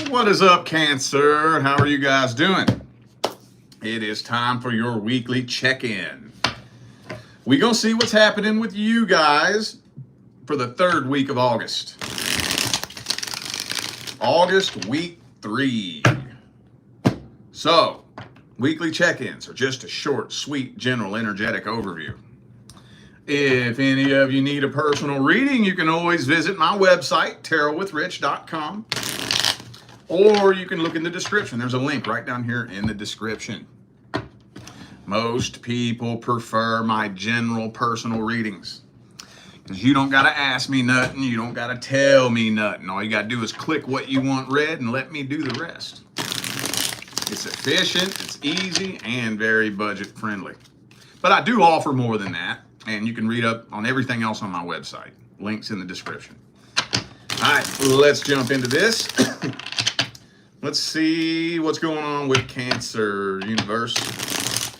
What is up, Cancer? How are you guys doing? It is time for your weekly check-in. We're going to see what's happening with you guys for the third week of August. August, week 3. So, weekly check-ins are just a short, sweet, general, energetic overview. If any of you need a personal reading, you can always visit my website, tarotwithrich.com. Or you can look in the description. There's a link right down here in the description. Most people prefer my general personal readings, because you don't got to ask me nothing. You don't got to tell me nothing. All you got to do is click what you want read and let me do the rest. It's efficient, it's easy, and very budget friendly. But I do offer more than that, and you can read up on everything else on my website. Links in the description. All right, let's jump into this. Let's see what's going on with Cancer universe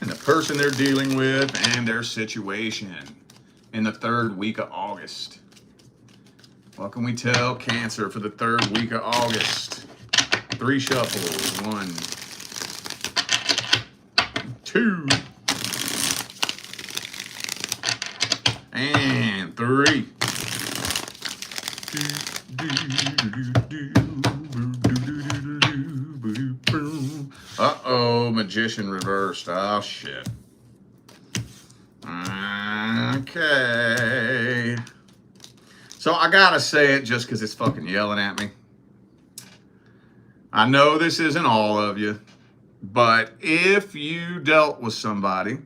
and the person they're dealing with and their situation in the third week of August. What can we tell Cancer for the third week of August? 3 shuffles. 1, 2, and 3. Uh-oh, Magician reversed. Oh, shit. Okay. So I gotta say it just because it's fucking yelling at me. I know this isn't all of you, but if you dealt with somebody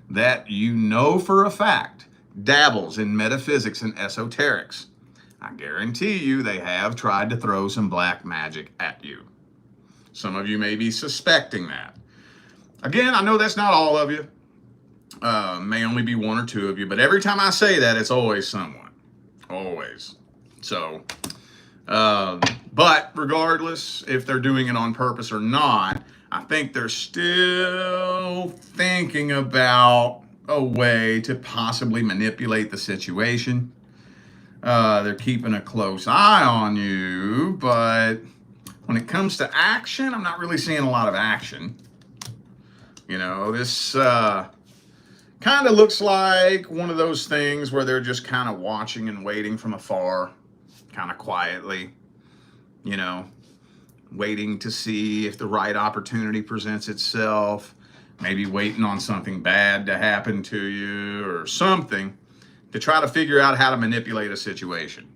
that you know for a fact dabbles in metaphysics and esoterics, I guarantee you they have tried to throw some black magic at you. Some of you may be suspecting that. Again, I know that's not all of you. May only be 1 or 2 of you, but every time I say that, it's always someone. Always. So, but regardless if they're doing it on purpose or not, I think they're still thinking about a way to possibly manipulate the situation. They're keeping a close eye on you, but when it comes to action, I'm not really seeing a lot of action. You know, this kind of looks like one of those things where they're just kind of watching and waiting from afar, kind of quietly, you know, waiting to see if the right opportunity presents itself, maybe waiting on something bad to happen to you or something to try to figure out how to manipulate a situation.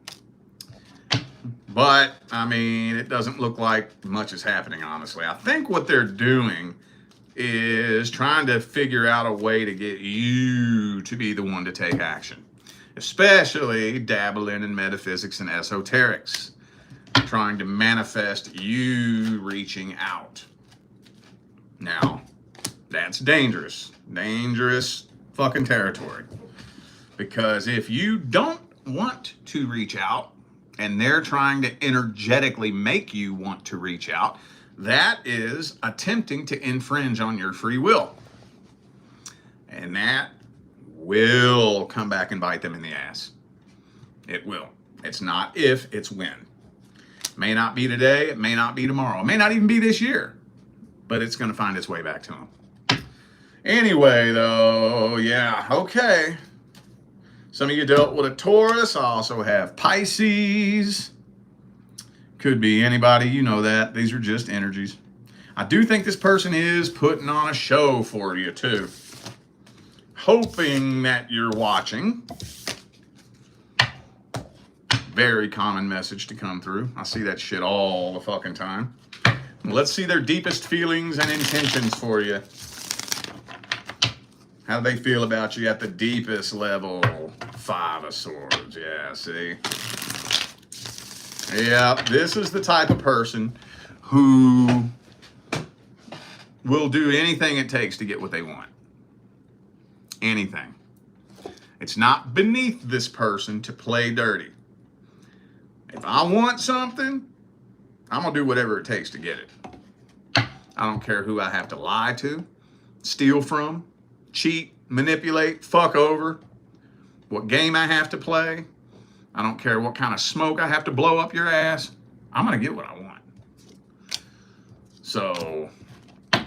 But, I mean, it doesn't look like much is happening, honestly. I think what they're doing is trying to figure out a way to get you to be the one to take action, especially dabbling in metaphysics and esoterics, trying to manifest you reaching out. Now, that's dangerous fucking territory, because if you don't want to reach out, and they're trying to energetically make you want to reach out, that is attempting to infringe on your free will. And that will come back and bite them in the ass. It will. It's not if, it's when. It may not be today, it may not be tomorrow, it may not even be this year, but it's going to find its way back to them. Anyway, though, yeah, okay. Some of you dealt with a Taurus. I also have Pisces. Could be anybody, you know that. These are just energies. I do think this person is putting on a show for you, too. Hoping that you're watching. Very common message to come through. I see that shit all the fucking time. Let's see their deepest feelings and intentions for you. How do they feel about you at the deepest level? 5 of Swords. Yeah, see? Yeah, this is the type of person who will do anything it takes to get what they want. Anything. It's not beneath this person to play dirty. If I want something, I'm going to do whatever it takes to get it. I don't care who I have to lie to, steal from, cheat, manipulate, fuck over, what game I have to play. I don't care what kind of smoke I have to blow up your ass. I'm going to get what I want. So,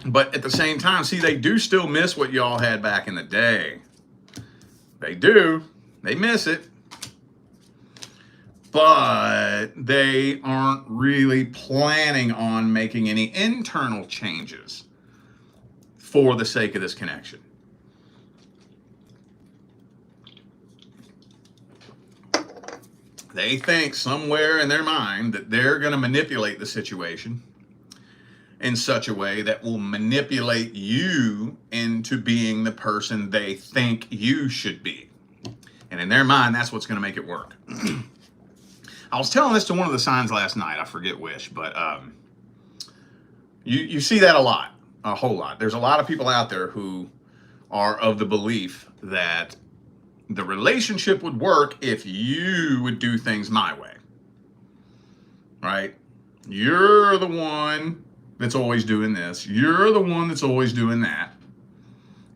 but at the same time, see, they do still miss what y'all had back in the day. They do. They miss it. But they aren't really planning on making any internal changes for the sake of this connection. They think somewhere in their mind that they're going to manipulate the situation in such a way that will manipulate you into being the person they think you should be. And in their mind, that's what's going to make it work. I was telling this to one of the signs last night. I forget which, but you see that a whole lot. There's a lot of people out there who are of the belief that the relationship would work if you would do things my way, right? You're the one that's always doing this. You're the one that's always doing that.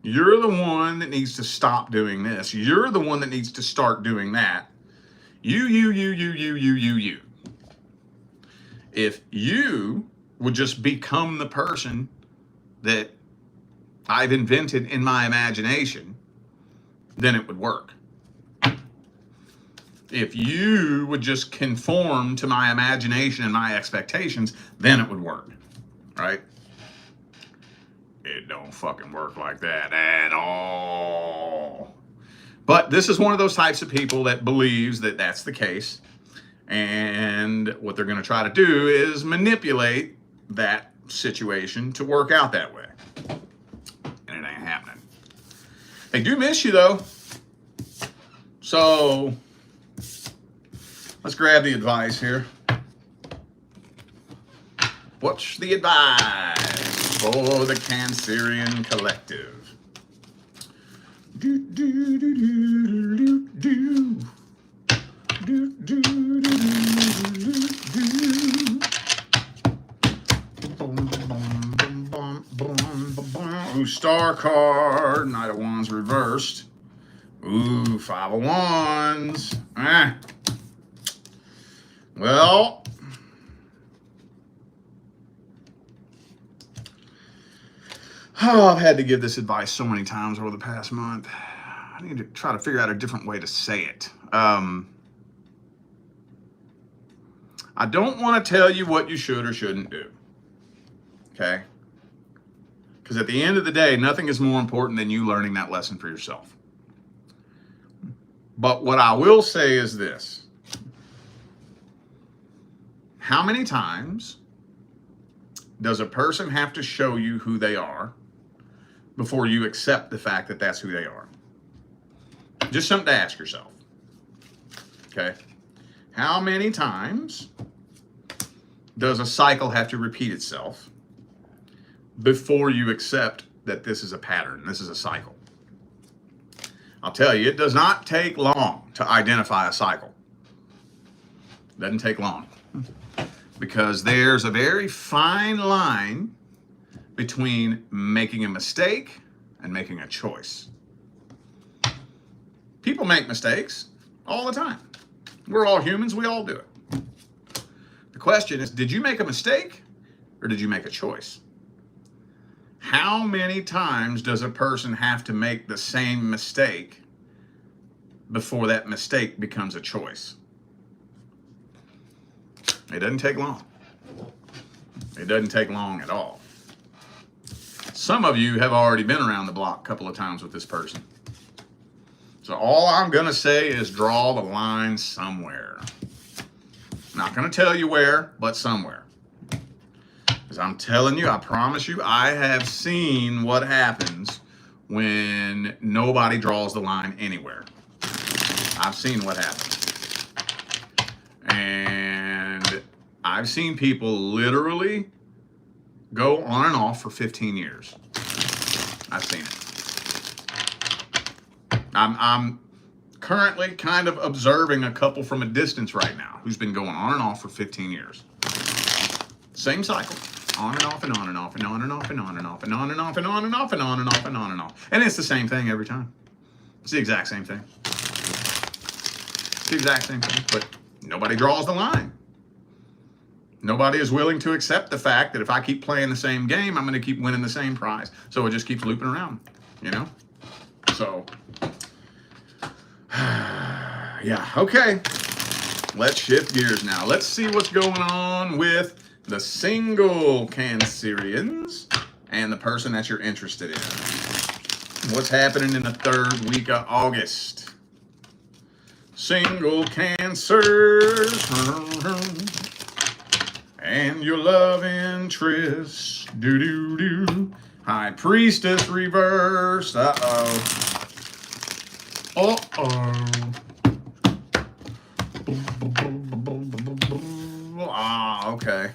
You're the one that needs to stop doing this. You're the one that needs to start doing that. You. If you would just become the person that I've invented in my imagination, then it would work. If you would just conform to my imagination and my expectations, then it would work, right? It don't fucking work like that at all. But this is one of those types of people that believes that that's the case. And what they're going to try to do is manipulate that situation to work out that way. And it ain't happening. They do miss you, though. So let's grab the advice here. What's the advice for the Cancerian collective? Do do do do do do do do do do. Ooh, star card. Knight of Wands reversed. Ooh, Five of Wands. Well, I've had to give this advice so many times over the past month. I need to try to figure out a different way to say it. I don't want to tell you what you should or shouldn't do. Okay? Because at the end of the day, nothing is more important than you learning that lesson for yourself. But what I will say is this. How many times does a person have to show you who they are before you accept the fact that that's who they are? Just something to ask yourself. Okay? How many times does a cycle have to repeat itself before you accept that this is a pattern, this is a cycle? I'll tell you, it does not take long to identify a cycle. It doesn't take long. Because there's a very fine line between making a mistake and making a choice. People make mistakes all the time. We're all humans, we all do it. The question is, did you make a mistake or did you make a choice? How many times does a person have to make the same mistake before that mistake becomes a choice? It doesn't take long. It doesn't take long at all. Some of you have already been around the block a couple of times with this person. So all I'm going to say is draw the line somewhere. Not going to tell you where, but somewhere. Because I'm telling you, I promise you, I have seen what happens when nobody draws the line anywhere. I've seen what happens. And I've seen people literally go on and off for 15 years. I've seen it. I'm currently kind of observing a couple from a distance right now who's been going on and off for 15 years. Same cycle. On and off and on and off and on and off and on and off and on and off and on and off and on and off and on and off. And it's the same thing every time. It's the exact same thing. It's the exact same thing. But nobody draws the line. Nobody is willing to accept the fact that if I keep playing the same game, I'm going to keep winning the same prize. So it just keeps looping around, you know? So, yeah, okay. Let's shift gears now. Let's see what's going on with the single Cancerians and the person that you're interested in. What's happening in the third week of August? Single Cancers and your love interest. Do. High Priestess reverse. Uh-oh. Ah, okay.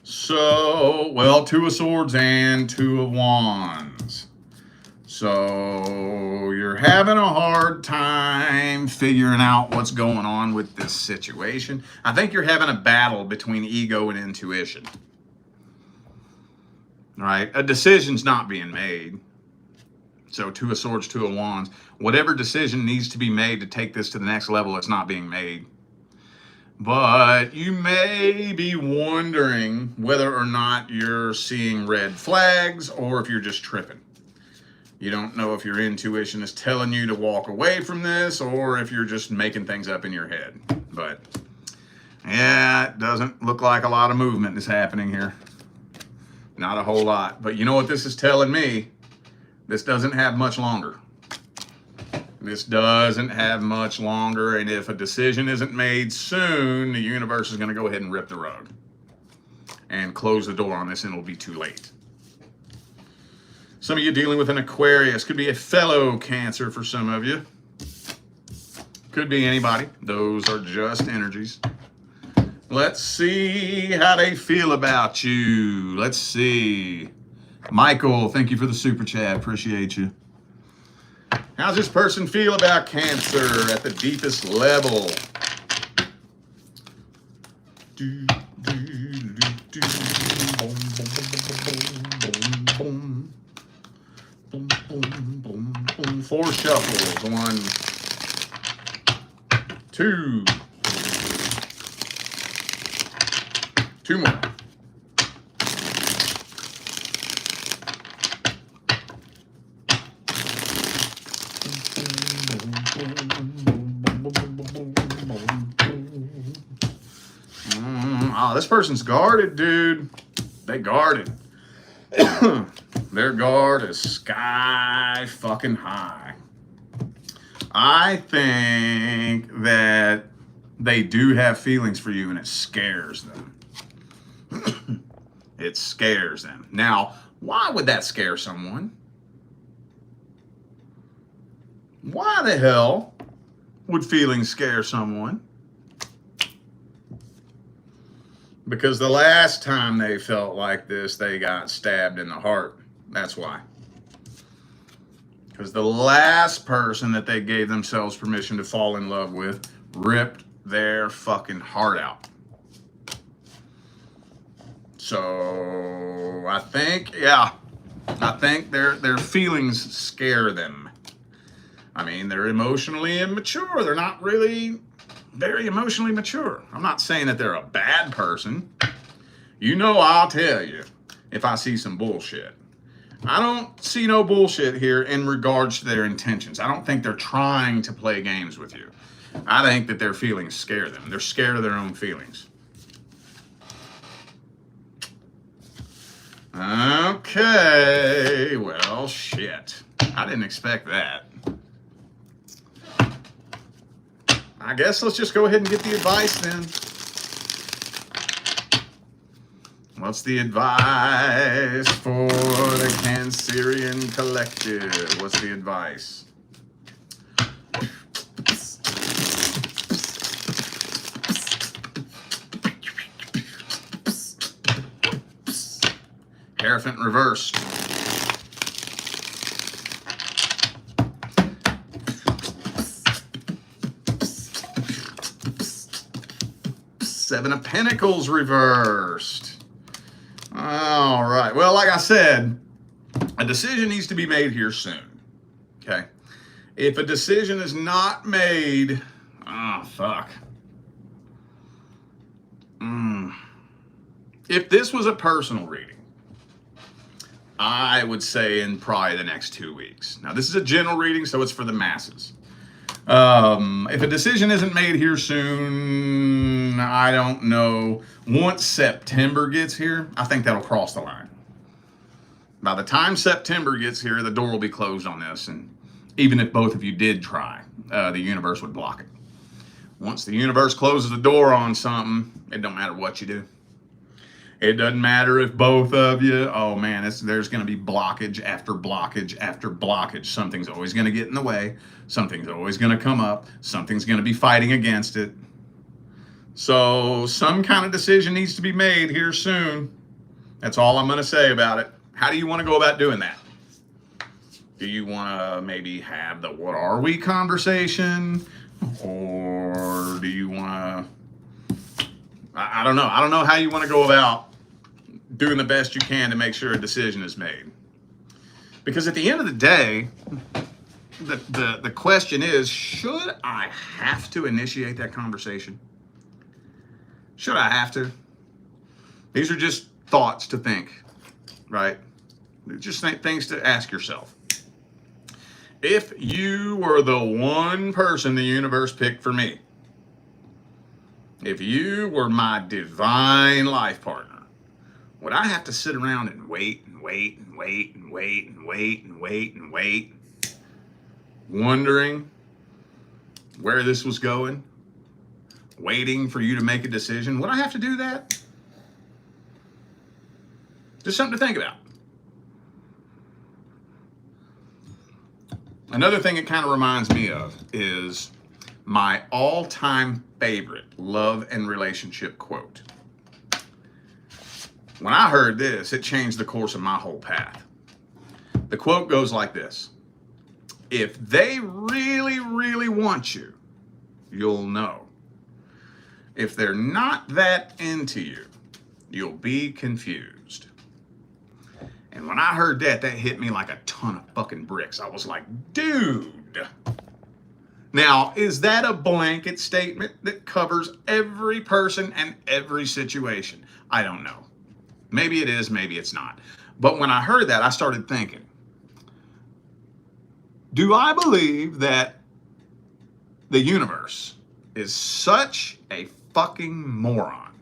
So, well, 2 of Swords and 2 of Wands. So, you're having a hard time figuring out what's going on with this situation. I think you're having a battle between ego and intuition. Right? A decision's not being made. So 2 of Swords, 2 of Wands. Whatever decision needs to be made to take this to the next level, it's not being made. But you may be wondering whether or not you're seeing red flags or if you're just tripping. You don't know if your intuition is telling you to walk away from this or if you're just making things up in your head. But yeah, it doesn't look like a lot of movement is happening here. Not a whole lot. But you know what this is telling me? This doesn't have much longer. This doesn't have much longer, and if a decision isn't made soon, the universe is going to go ahead and rip the rug and close the door on this, and it'll be too late. Some of you dealing with an Aquarius. Could be a fellow Cancer for some of you. Could be anybody. Those are just energies. Let's see how they feel about you. Let's see. Michael, thank you for the super chat. Appreciate you. How's this person feel about Cancer at the deepest level? Four shuffles. 1, 2. 2 more. Oh, this person's guarded, dude. They guarded. Their guard is sky fucking high. I think that they do have feelings for you and it scares them. It scares them. Now, why would that scare someone? Why the hell would feelings scare someone? Because the last time they felt like this, they got stabbed in the heart. That's why. Because the last person that they gave themselves permission to fall in love with ripped their fucking heart out. So I think, yeah, I think their feelings scare them. I mean, they're emotionally immature. They're not really very emotionally mature. I'm not saying that they're a bad person. You know, I'll tell you if I see some bullshit. I don't see no bullshit here in regards to their intentions. I don't think they're trying to play games with you. I think that their feelings scare them. They're scared of their own feelings. Okay, well, shit. I didn't expect that. I guess let's just go ahead and get the advice then. What's the advice for the Cancerian collective? What's the advice? Hierophant reversed. Seven of Pentacles reversed. All right. Well, like I said, a decision needs to be made here soon. Okay. If a decision is not made, oh, fuck. If this was a personal reading, I would say in probably the next 2 weeks. Now, this is a general reading, so it's for the masses. If a decision isn't made here soon, I don't know. Once September gets here, I think that'll cross the line. By the time September gets here, the door will be closed on this, and even if both of you did try, the universe would block it. Once the universe closes the door on something, it don't matter what you do. It doesn't matter if both of you, oh man, there's going to be blockage after blockage after blockage. Something's always going to get in the way. Something's always going to come up. Something's going to be fighting against it. So some kind of decision needs to be made here soon. That's all I'm going to say about it. How do you want to go about doing that? Do you want to maybe have the what are we conversation? Or do you want to, I don't know. I don't know how you want to go about doing the best you can to make sure a decision is made. Because at the end of the day, the question is, should I have to initiate that conversation? Should I have to? These are just thoughts to think, right? Just things to ask yourself. If you were the one person the universe picked for me, if you were my divine life partner, would I have to sit around and wait and wait and wait and wait and wait and wait and wait, wondering where this was going, waiting for you to make a decision? Would I have to do that? Just something to think about. Another thing it kind of reminds me of is my all-time favorite love and relationship quote. When I heard this, it changed the course of my whole path. The quote goes like this: if they really, really want you, you'll know. If they're not that into you, you'll be confused. And when I heard that, that hit me like a ton of fucking bricks. I was like, dude. Now, is that a blanket statement that covers every person and every situation? I don't know. Maybe it is, maybe it's not. But when I heard that, I started thinking, do I believe that the universe is such a fucking moron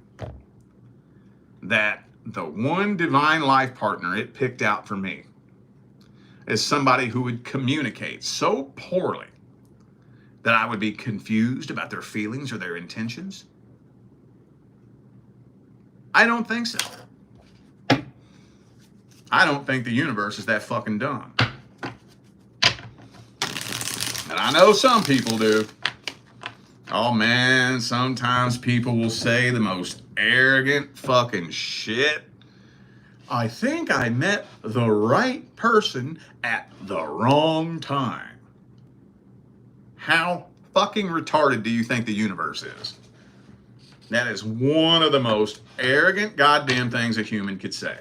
that the one divine life partner it picked out for me is somebody who would communicate so poorly that I would be confused about their feelings or their intentions? I don't think so. I don't think the universe is that fucking dumb. And I know some people do. Oh man, sometimes people will say the most arrogant fucking shit. I think I met the right person at the wrong time. How fucking retarded do you think the universe is? That is one of the most arrogant goddamn things a human could say.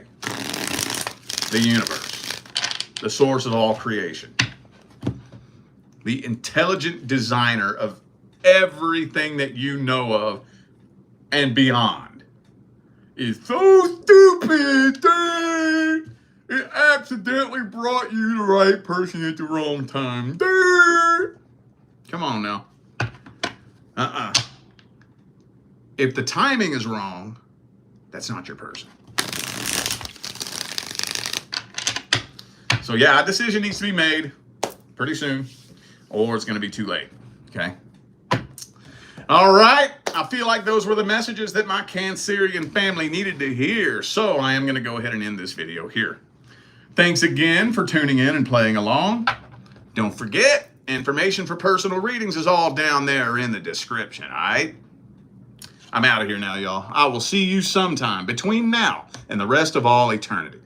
The universe, the source of all creation, the intelligent designer of everything that you know of and beyond, is so stupid that it accidentally brought you the right person at the wrong time. Come on now. If the timing is wrong, that's not your person. So yeah, a decision needs to be made pretty soon, or it's going to be too late. Okay. All right. I feel like those were the messages that my Cancerian family needed to hear. So I am going to go ahead and end this video here. Thanks again for tuning in and playing along. Don't forget, information for personal readings is all down there in the description. All right. I'm out of here now, y'all. I will see you sometime between now and the rest of all eternity.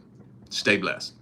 Stay blessed.